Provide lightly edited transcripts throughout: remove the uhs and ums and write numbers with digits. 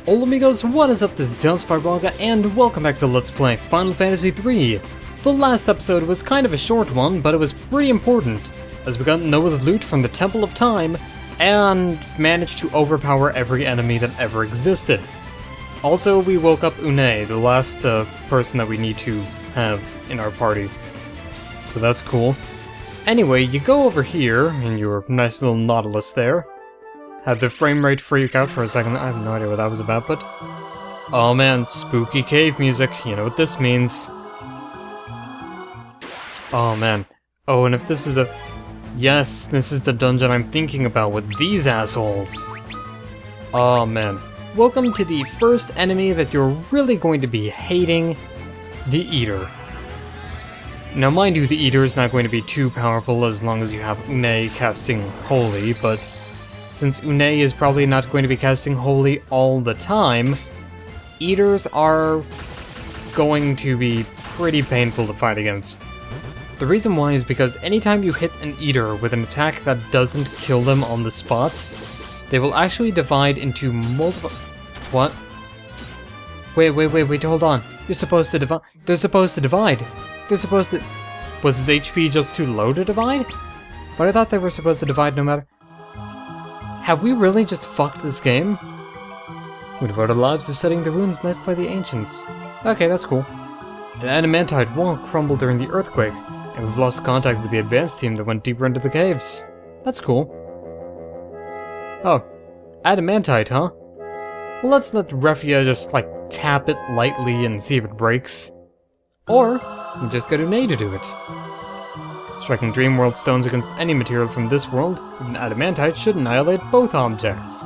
Hola amigos, what is up? This is Tales Firebraga, and welcome back to Let's Play Final Fantasy III. The last episode was kind of a short one, but it was pretty important, as we got Noah's loot from the Temple of Time, and managed to overpower every enemy that ever existed. Also, we woke up Une, the last person that we need to have in our party. So that's cool. Anyway, you go over here, in your nice little Nautilus there. Had the frame rate freak out for a second. I have no idea what that was about, but... oh man, spooky cave music. You know what this means. Oh man. Oh, and if this is the... yes, this is the dungeon I'm thinking about with these assholes. Oh man. Welcome to the first enemy that you're really going to be hating. The Eater. Now mind you, the Eater is not going to be too powerful as long as you have Une casting Holy, but... since Une is probably not going to be casting Holy all the time, Eaters are going to be pretty painful to fight against. The reason why is because anytime you hit an Eater with an attack that doesn't kill them on the spot, they will actually divide into multiple... what? Wait, hold on. You're supposed to divide... they're supposed to divide. They're supposed to... was his HP just too low to divide? But I thought they were supposed to divide no matter... have we really just fucked this game? We devote our lives to studying the ruins left by the ancients. Okay, that's cool. An adamantite wall crumbled during the earthquake, and we've lost contact with the advanced team that went deeper into the caves. That's cool. Oh, adamantite, huh? Well, let's let Refia just, like, tap it lightly and see if it breaks. Or, we just get Une to do it. Striking Dreamworld stones against any material from this world, with an adamantite should annihilate both objects.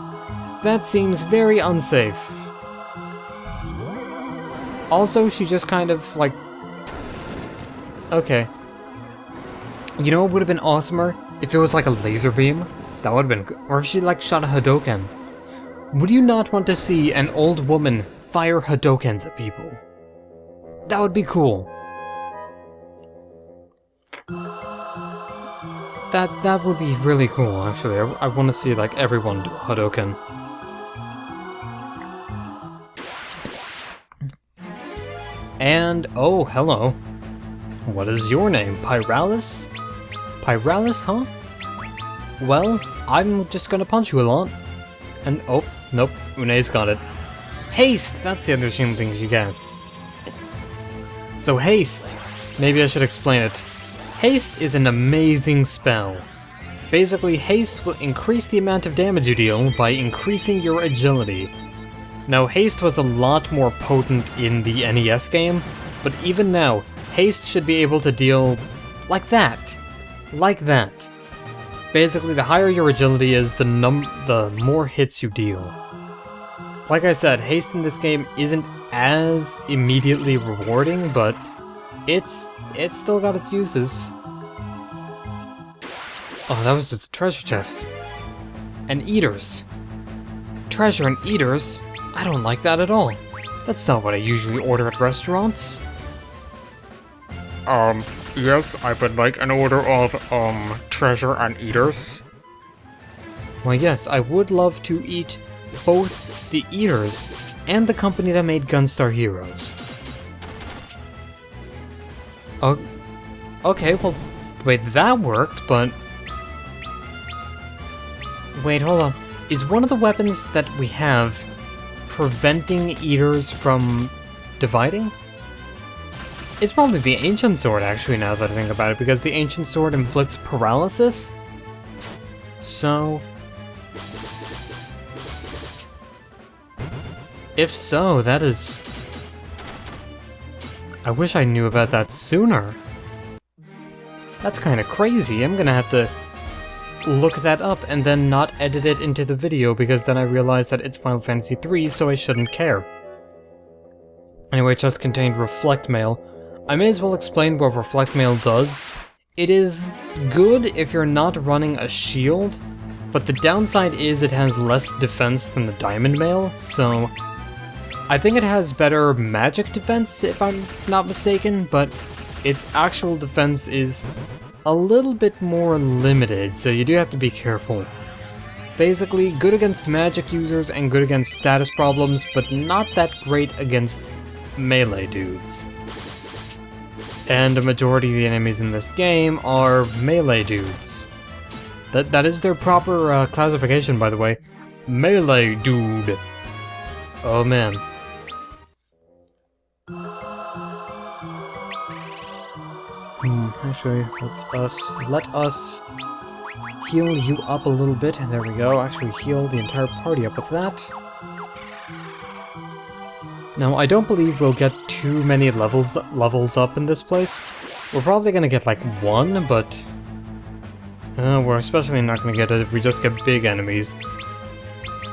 That seems very unsafe. Also, she just kind of, like... okay. You know what would have been awesomer? If it was like a laser beam? That would have been good. Or if she, like, shot a Hadoken. Would you not want to see an old woman fire Hadokens at people? That would be cool. That would be really cool, actually. I want to see, like, everyone do a Hadoken. And, oh, hello. What is your name? Pyralis? Pyralis, huh? Well, I'm just gonna punch you a lot. And, oh, nope, Une's got it. Haste! That's the other thing she casts. So, haste. Maybe I should explain it. Haste is an amazing spell. Basically, haste will increase the amount of damage you deal by increasing your agility. Now, haste was a lot more potent in the NES game, but even now, haste should be able to deal like that. Like that. Basically, the higher your agility is, the more hits you deal. Like I said, haste in this game isn't as immediately rewarding, but it's still got its uses. Oh, that was just a treasure chest. And Eaters. Treasure and Eaters? I don't like that at all. That's not what I usually order at restaurants. Yes, I would like an order of, treasure and Eaters. Well, yes, I would love to eat both the Eaters and the company that made Gunstar Heroes. Oh, okay, well, wait, that worked, but... wait, hold on. Is one of the weapons that we have preventing Eaters from dividing? It's probably the Ancient Sword, actually, now that I think about it, because the Ancient Sword inflicts paralysis. So... if so, that is... I wish I knew about that sooner. That's kind of crazy. I'm gonna have to look that up and then not edit it into the video, because then I realize that it's Final Fantasy III, so I shouldn't care. Anyway, chest contained Reflect Mail. I may as well explain what Reflect Mail does. It is good if you're not running a shield, but the downside is it has less defense than the Diamond Mail, so... I think it has better magic defense, if I'm not mistaken, but its actual defense is a little bit more limited, so you do have to be careful. basically good against magic users and good against status problems, but not that great against melee dudes. And a majority of the enemies in this game are melee dudes. That is their proper classification, by the way. Melee dude. Oh man. Actually, let us heal you up a little bit. There we go. Actually, heal the entire party up with that. Now, I don't believe we'll get too many levels up in this place. We're probably gonna get like one, but we're especially not gonna get it if we just get big enemies.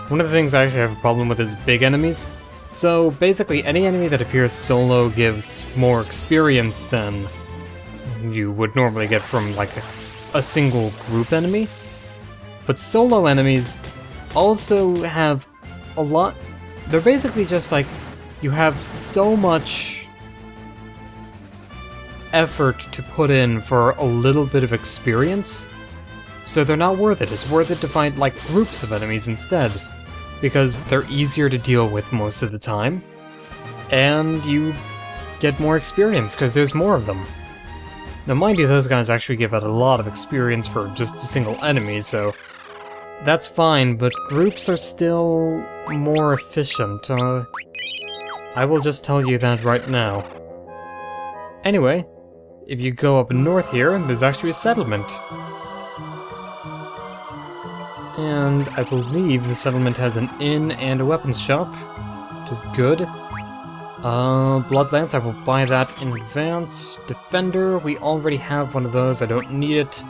One of the things I actually have a problem with is big enemies. So basically, any enemy that appears solo gives more experience than you would normally get from like a single group enemy. But solo enemies also have a lot. They're basically just like, you have so much effort to put in for a little bit of experience, so they're not worth it. It's worth it to find like groups of enemies instead, because they're easier to deal with most of the time, and you get more experience because there's more of them. Now mind you, those guys actually give out a lot of experience for just a single enemy, so that's fine, but groups are still more efficient. I will just tell you that right now. Anyway, if you go up north here, there's actually a settlement. And I believe the settlement has an inn and a weapons shop, which is good. Blood Lance, I will buy that in advance. Defender, we already have one of those, I don't need it.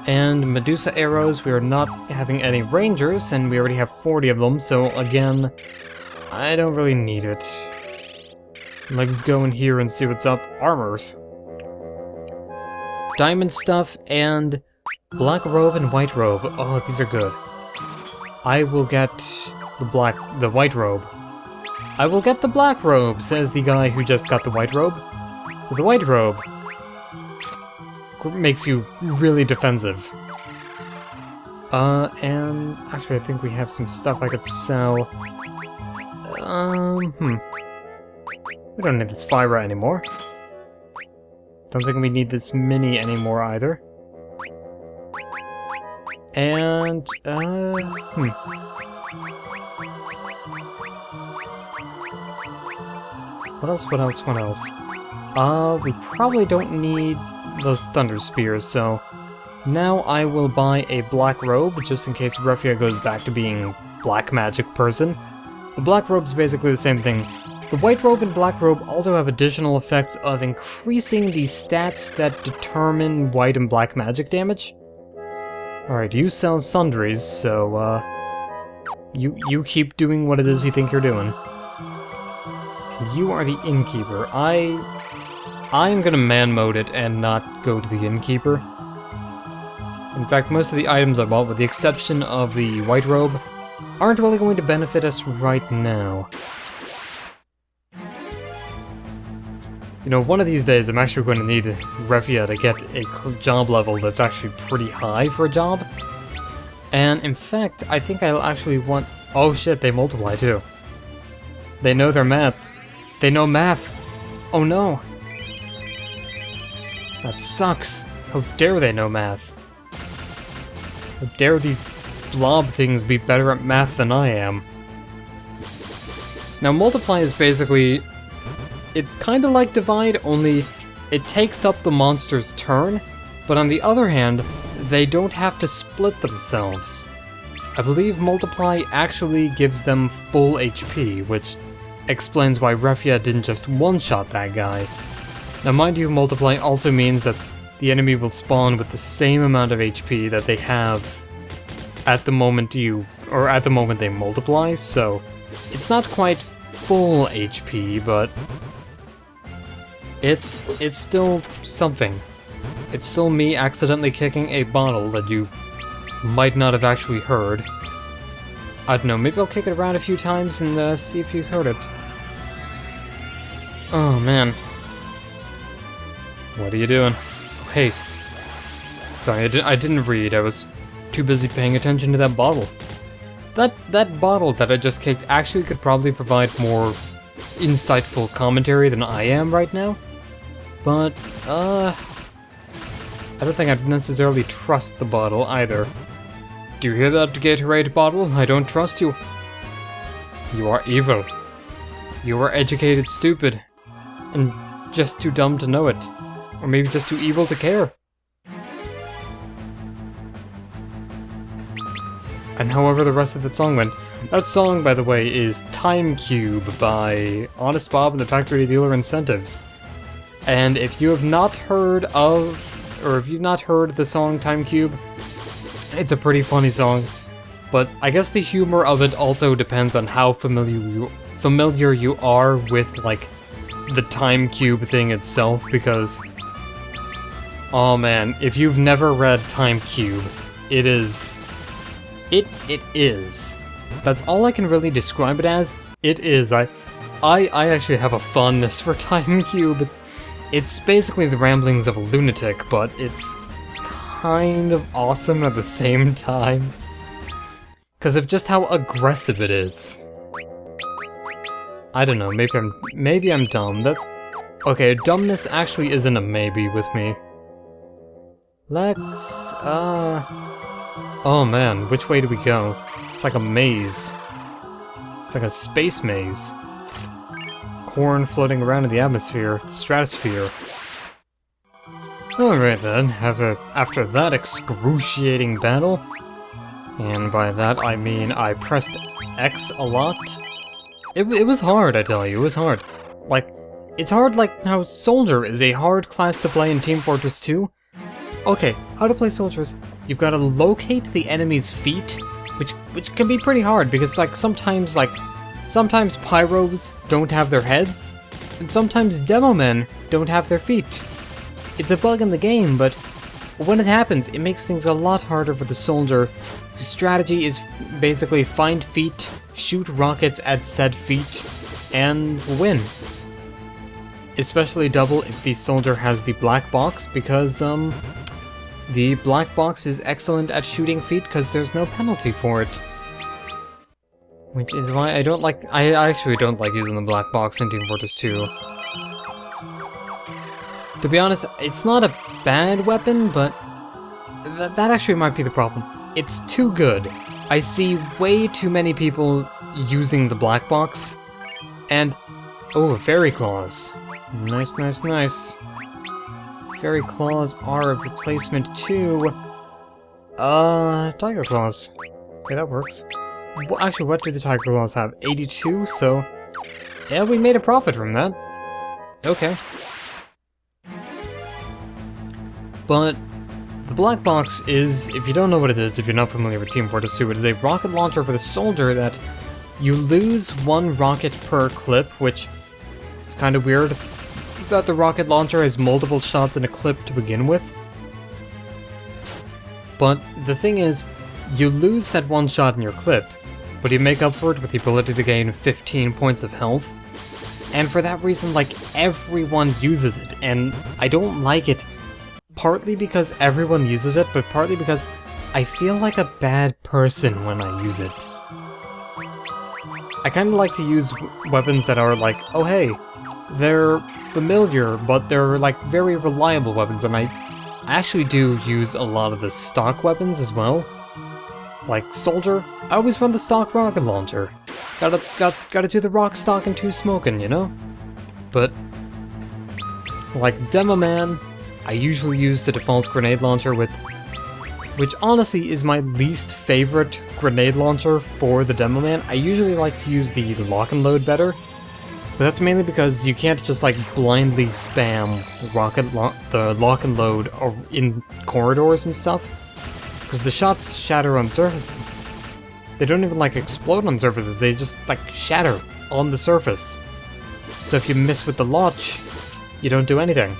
And Medusa arrows, we are not having any rangers, and we already have 40 of them, so again, I don't really need it. Let's go in here and see what's up. Armors. Diamond stuff and black robe and white robe. Oh, these are good. I will get the white robe. I will get the black robe, says the guy who just got the white robe. So the white robe makes you really defensive. And actually I think we have some stuff I could sell. We don't need this Fyra anymore. Don't think we need this Mini anymore either. And, What else? We probably don't need those Thunder Spears, so now I will buy a black robe, just in case Refia goes back to being black magic person. The black robe's basically the same thing. The white robe and black robe also have additional effects of increasing the stats that determine white and black magic damage. Alright, you sell sundries, so, you keep doing what it is you think you're doing. You are the innkeeper. I'm gonna man mode it and not go to the innkeeper. In fact, most of the items I bought, with the exception of the white robe, aren't really going to benefit us right now. You know, one of these days I'm actually going to need Refia to get a job level that's actually pretty high for a job. And in fact, I think I'll actually want... Oh shit, they multiply too. They know their math. They know math. Oh no. That sucks. How dare they know math? How dare these blob things be better at math than I am? Now, multiply is basically... It's kind of like divide, only it takes up the monster's turn, but on the other hand, they don't have to split themselves. I believe multiply actually gives them full HP, which explains why Refia didn't just one-shot that guy. Now mind you, multiply also means that the enemy will spawn with the same amount of HP that they have at the moment they multiply, so it's not quite full HP, but it's still something. It's still me accidentally kicking a bottle that you might not have actually heard. I don't know, maybe I'll kick it around a few times and see if you heard it. Oh man. What are you doing? Haste. Sorry, I didn't read. I was too busy paying attention to that bottle. That bottle that I just kicked actually could probably provide more insightful commentary than I am right now. But, I don't think I'd necessarily trust the bottle either. Do you hear that, Gatorade bottle? I don't trust you. You are evil. You are educated stupid. And just too dumb to know it. Or maybe just too evil to care. And however the rest of the song went. That song, by the way, is Time Cube by Honest Bob and the Factory Dealer Incentives. And if you have not heard of, or if you've not heard the song Time Cube, it's a pretty funny song. But I guess the humor of it also depends on how familiar you are with, like, the Time Cube thing itself, because... oh man, if you've never read Time Cube, it is... It is. That's all I can really describe it as. It is. I actually have a fondness for Time Cube. It's basically the ramblings of a lunatic, but it's kind of awesome at the same time. Because of just how aggressive it is. I don't know, maybe I'm dumb. That's... okay, dumbness actually isn't a maybe with me. Let's, oh man, which way do we go? It's like a maze. It's like a space maze. Corn floating around in the atmosphere, the stratosphere. Alright then, after that excruciating battle, and by that I mean I pressed X a lot. It was hard, I tell you, it was hard. Like, it's hard like how Soldier is a hard class to play in Team Fortress 2. Okay, how to play soldiers. You've got to locate the enemy's feet, which can be pretty hard because sometimes pyros don't have their heads, and sometimes demo men don't have their feet. It's a bug in the game, but when it happens, it makes things a lot harder for the soldier, whose strategy is basically find feet, shoot rockets at said feet, and win. Especially double if the soldier has the black box, because the black box is excellent at shooting feet because there's no penalty for it. Which is why I actually don't like using the black box in Team Fortress 2. To be honest, it's not a bad weapon, but that actually might be the problem. It's too good. I see way too many people using the black box, and... oh, Fairy Claws. Nice, nice, nice. Fairy Claws are a replacement to... Tiger Claws. Okay, that works. Well, actually, what do the Tiger Claws have? 82, so... yeah, we made a profit from that. Okay. But... the black box is, if you don't know what it is, if you're not familiar with Team Fortress 2, it is a rocket launcher for the soldier that you lose one rocket per clip, which is kind of weird that the rocket launcher has multiple shots in a clip to begin with. But the thing is, you lose that one shot in your clip, but you make up for it with the ability to gain 15 points of health. And for that reason, like, everyone uses it, and I don't like it. Partly because everyone uses it, but partly because I feel like a bad person when I use it. I kind of like to use weapons that are like, oh hey, they're familiar, but they're like very reliable weapons, and I actually do use a lot of the stock weapons as well. Like Soldier, I always run the stock rocket launcher. Gotta do the rock, stock, and 2 smoking, you know? But, like Demo Man, I usually use the default grenade launcher which honestly is my least favorite grenade launcher for the Demo Man. I usually like to use the lock and load better, but that's mainly because you can't just like blindly spam the lock and load in corridors and stuff, because the shots shatter on surfaces. They don't even like explode on surfaces, they just like shatter on the surface. So if you miss with the launch, you don't do anything.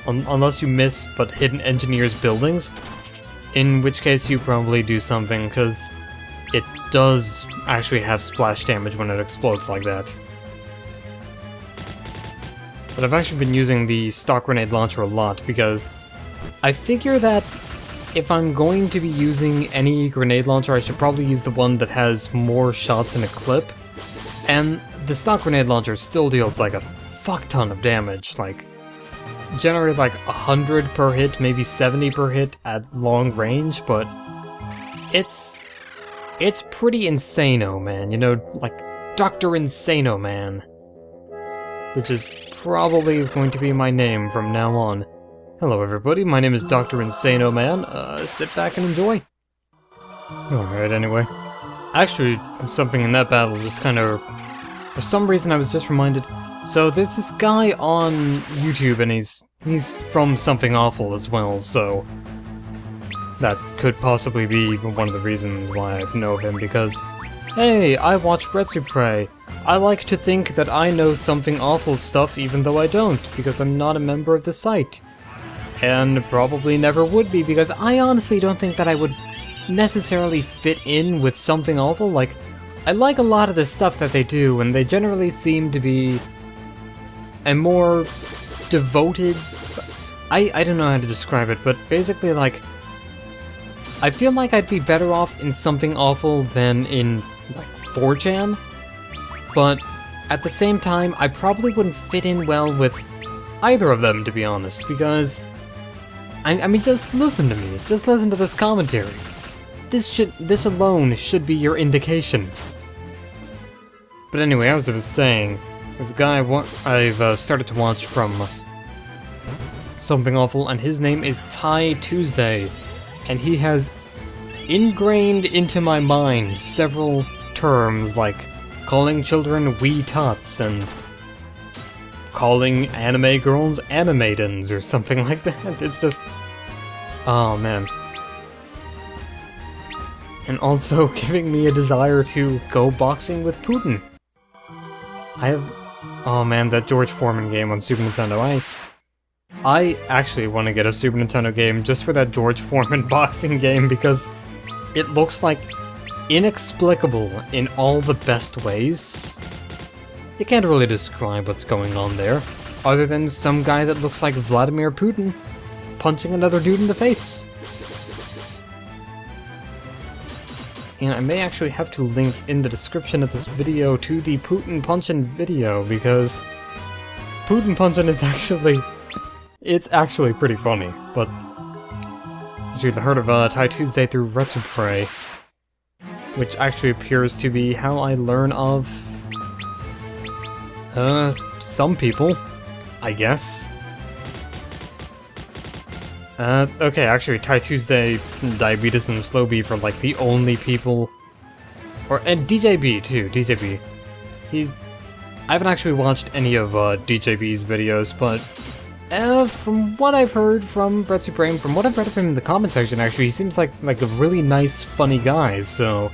Unless you miss but hit an engineer's buildings, in which case you probably do something, because it does actually have splash damage when it explodes like that. But I've actually been using the stock grenade launcher a lot, because I figure that if I'm going to be using any grenade launcher, I should probably use the one that has more shots in a clip. And the stock grenade launcher still deals like a fuck ton of damage, like generally like 100 per hit, maybe 70 per hit at long range, but it's pretty insano, man. You know, like Dr. Insano Man, which is probably going to be my name from now on. Hello everybody, my name is Dr. Insano Man. Sit back and enjoy. Alright, anyway. Actually, something in that battle just kind of... For some reason I was just reminded... So, there's this guy on YouTube, and he's from Something Awful as well, so... That could possibly be one of the reasons why I know of him, because... Hey, I watch Retsupre. I like to think that I know Something Awful stuff even though I don't, because I'm not a member of the site. And probably never would be, because I honestly don't think that I would necessarily fit in with Something Awful. Like, I like a lot of the stuff that they do, and they generally seem to be a more devoted... I don't know how to describe it, but basically, like, I feel like I'd be better off in Something Awful than in, like, 4chan, but at the same time, I probably wouldn't fit in well with either of them, to be honest, because... I mean, just listen to me. Just listen to this commentary. This alone should be your indication. But anyway, as I was saying, there's a guy I've started to watch from Something Awful, and his name is Ty Tuesday, and he has ingrained into my mind several terms like calling children wee tots and calling anime girls animaidens or something like that. It's just... Oh, man. And also giving me a desire to go boxing with Putin. I have... Oh man, that George Foreman game on Super Nintendo. I actually want to get a Super Nintendo game just for that George Foreman boxing game, because it looks like inexplicable in all the best ways. You can't really describe what's going on there, other than some guy that looks like Vladimir Putin punching another dude in the face. And I may actually have to link in the description of this video to the Putin punchin' video, because Putin punchin' is actually... It's actually pretty funny, but... You've heard of Ty Tuesday through Retsupre, which actually appears to be how I learn of... some people, I guess. Okay, actually, Ty Tuesday, Diabetes, and Slow Beef are like the only people... And DJB too, DJB. I haven't actually watched any of DJB's videos, but... from what I've heard from Retsupre, from what I've read of him in the comment section, actually, he seems like a really nice, funny guy, so...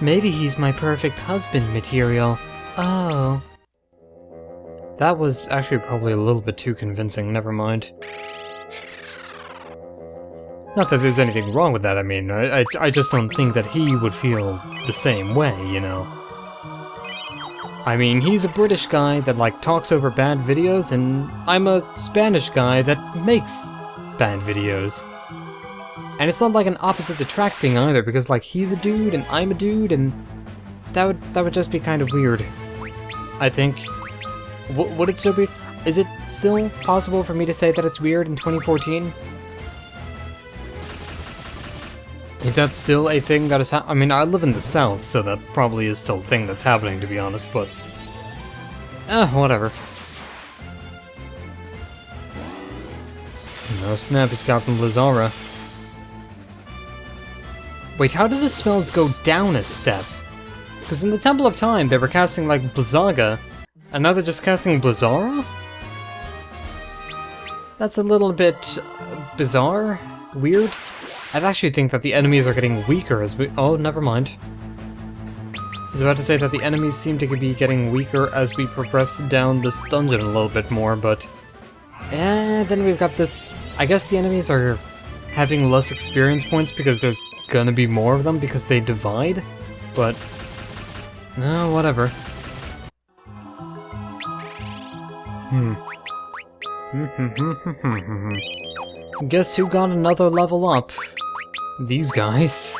Maybe he's my perfect husband material. Oh. That was actually probably a little bit too convincing, never mind. Not that there's anything wrong with that, I mean, I just don't think that he would feel the same way, you know? I mean, he's a British guy that, like, talks over bad videos, and I'm a Spanish guy that makes bad videos. And it's not like an opposites attract thing either, because, like, he's a dude and I'm a dude, and that would just be kind of weird, I think. Would it still be... Is it still possible for me to say that it's weird in 2014? Is that still a thing that is I mean, I live in the South, so that probably is still a thing that's happening, to be honest, but... whatever. No snap, he's Captain Blizzara. Wait, how did the spells go down a step? Because in the Temple of Time, they were casting, like, Blizzaga, and now they're just casting Blizzara? That's a little bit... bizarre? Weird? I actually think that the enemies are getting weaker as we... Oh, never mind. I was about to say that the enemies seem to be getting weaker as we progress down this dungeon a little bit more, but... then we've got this... I guess the enemies are having less experience points because there's gonna be more of them because they divide, but... No, whatever. guess who got another level up? These guys.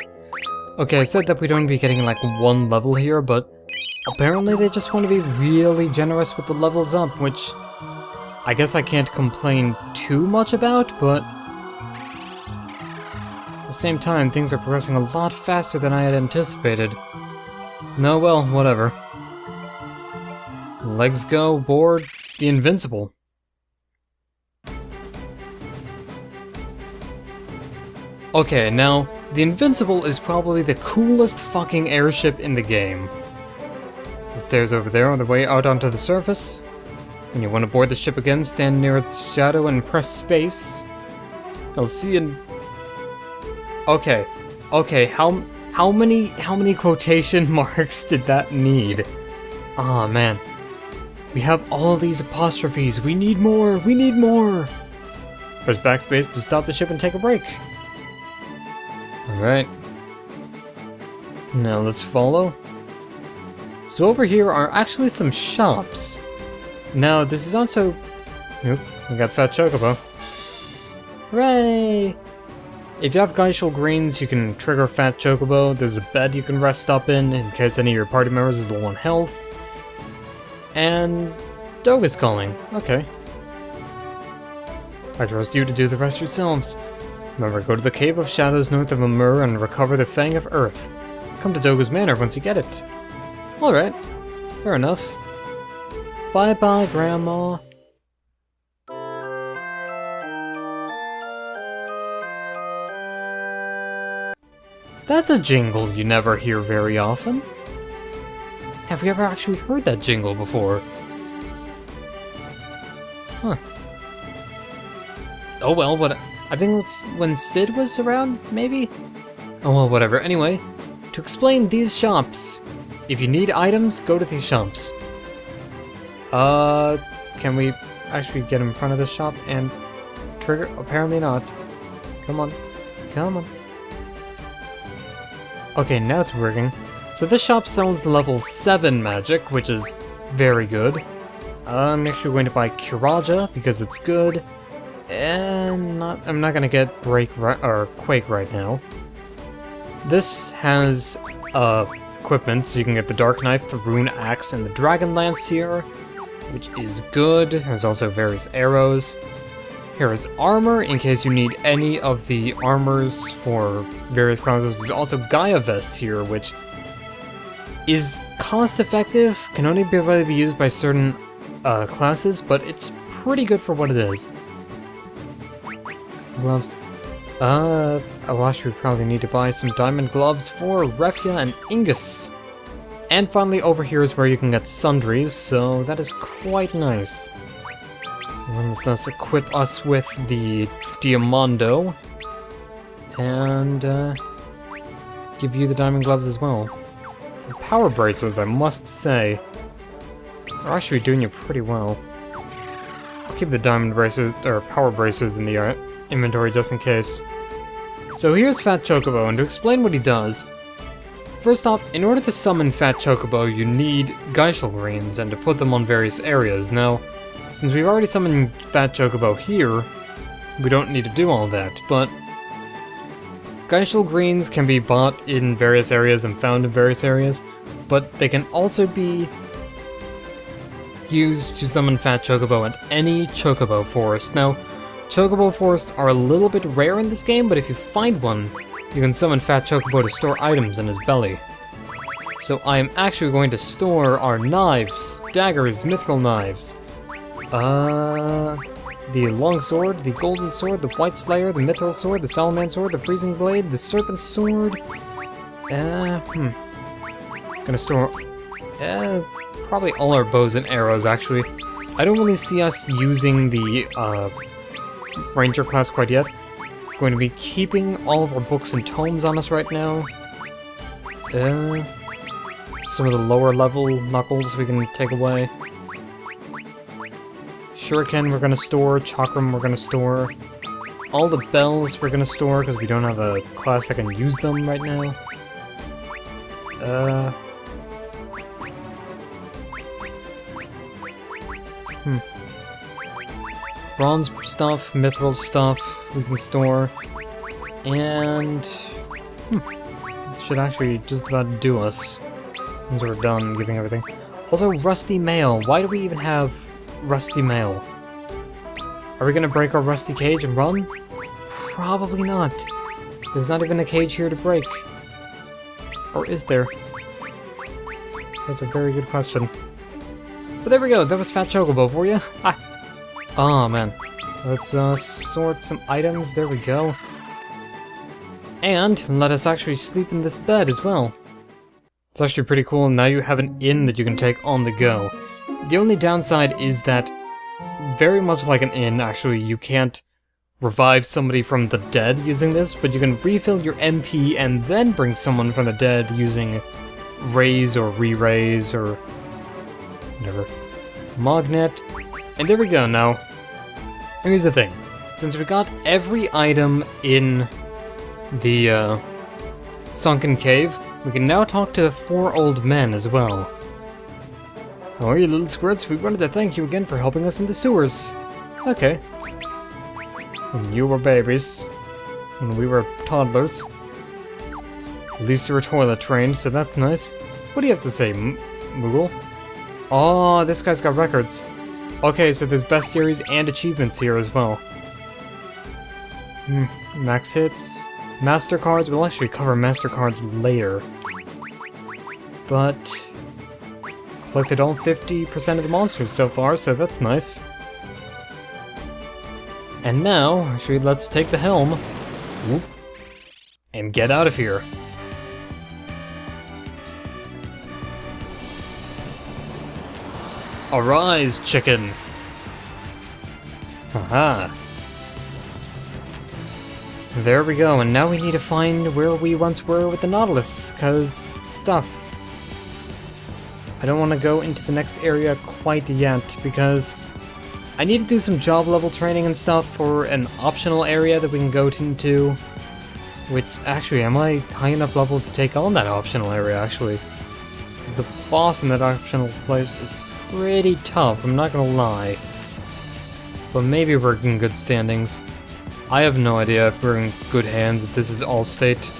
Okay, I said that we'd only be getting like one level here, but apparently they just want to be really generous with the levels up, which I guess I can't complain too much about, but at the same time, things are progressing a lot faster than I had anticipated. No, well, whatever. Legs go, board, the Invincible. Okay, now, the Invincible is probably the coolest fucking airship in the game. The stairs over there on the way out onto the surface. When you want to board the ship again, stand near its shadow and press space. I'll see you. Okay, how many quotation marks did that need? Ah, man. We have all these apostrophes. We need more. We need more. Press backspace to stop the ship and take a break. Alright. Now let's follow. So over here are actually some shops. Now this is also... Nope, we got Fat Chocobo. Hooray! If you have Geishel Greens, you can trigger Fat Chocobo. There's a bed you can rest up in case any of your party members is low on health. And... Dog is calling. Okay. I trust you to do the rest yourselves. Remember, go to the Cave of Shadows north of Amur and recover the Fang of Earth. Come to Doga's Manor once you get it. Alright, fair enough. Bye-bye, Grandma. That's a jingle you never hear very often. Have we ever actually heard that jingle before? Huh. Oh well, what... I think it's when Sid was around, maybe? Oh well, whatever. Anyway, to explain these shops, if you need items, go to these shops. Can we actually get in front of this shop and trigger? Apparently not. Come on. Come on. Okay, now it's working. So this shop sells level 7 magic, which is very good. I'm actually going to buy Kiraja because it's good. And I'm not gonna get Quake right now. This has equipment, so you can get the Dark Knife, the Rune Axe, and the Dragon Lance here, which is good. There's also various arrows. Here is armor, in case you need any of the armors for various classes. There's also Gaia Vest here, which is cost-effective, can only be really be used by certain classes, but it's pretty good for what it is. Gloves. I will actually probably need to buy some diamond gloves for Refia and Ingus. And finally, over here is where you can get sundries, so that is quite nice. And let's equip us with the Diamondo. And give you the diamond gloves as well. The power bracers, I must say, are actually doing you pretty well. I'll keep the diamond bracers, or power bracers in the inventory just in case. So here's Fat Chocobo, and to explain what he does, first off, in order to summon Fat Chocobo, you need Geishel Greens and to put them on various areas. Now, since we've already summoned Fat Chocobo here, we don't need to do all that, but Geishel Greens can be bought in various areas and found in various areas, but they can also be used to summon Fat Chocobo at any Chocobo Forest. Now, Chocobo Forests are a little bit rare in this game, but if you find one, you can summon Fat Chocobo to store items in his belly. So I am actually going to store our knives, daggers, mithril knives. The long sword, the golden sword, the white slayer, the mithril sword, the salaman sword, the freezing blade, the serpent sword. Gonna store, probably all our bows and arrows, actually. I don't really see us using the, Ranger class quite yet. Going to be keeping all of our books and tomes on us right now. Some of the lower level knuckles we can take away. Shuriken we're gonna store, Chakram we're gonna store. All the bells we're gonna store because we don't have a class that can use them right now. Bronze stuff, mithril stuff, we can store. And... should actually just about do us. Once we're done giving everything. Also, rusty mail. Why do we even have rusty mail? Are we gonna break our rusty cage and run? Probably not. There's not even a cage here to break. Or is there? That's a very good question. But there we go, that was Fat Chocobo for you. Ah. Oh man. Let's sort some items, there we go. And let us actually sleep in this bed as well. It's actually pretty cool, now you have an inn that you can take on the go. The only downside is that, very much like an inn, actually, you can't revive somebody from the dead using this, but you can refill your MP and then bring someone from the dead using raise or re-raise or whatever. Magnet. And there we go now. Here's the thing. Since we got every item in the sunken cave, we can now talk to the 4 old men as well. How are you, little squirts? We wanted to thank you again for helping us in the sewers. Okay. When you were babies. When we were toddlers. At least you were toilet trained, so that's nice. What do you have to say, Moogle? Oh, this guy's got records. Okay, so there's bestiaries and achievements here as well. Max hits. Master cards, we'll actually cover master cards later. But collected all 50% of the monsters so far, so that's nice. And now, actually, let's take the helm. Whoop, and get out of here. Arise, chicken! Aha! There we go, and now we need to find where we once were with the Nautilus, cause stuff. I don't want to go into the next area quite yet, because I need to do some job level training and stuff for an optional area that we can go into. Which, actually, am I high enough level to take on that optional area, actually? Because the boss in that optional place is pretty tough, I'm not gonna lie. But maybe we're in good standings. I have no idea if we're in good hands, if this is Allstate.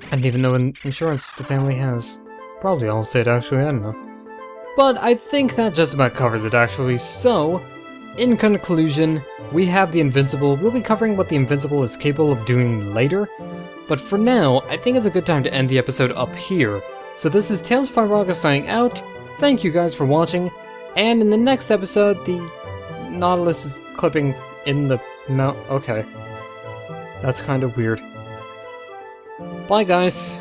I don't even know what insurance the family has. Probably Allstate, actually, I don't know. But I think that just about covers it, actually. So, in conclusion, we have the Invincible. We'll be covering what the Invincible is capable of doing later. But for now, I think it's a good time to end the episode up here. So this is Tails Pyraga signing out. Thank you guys for watching. And in the next episode, the Nautilus is clipping in the mount. Okay. That's kind of weird. Bye, guys.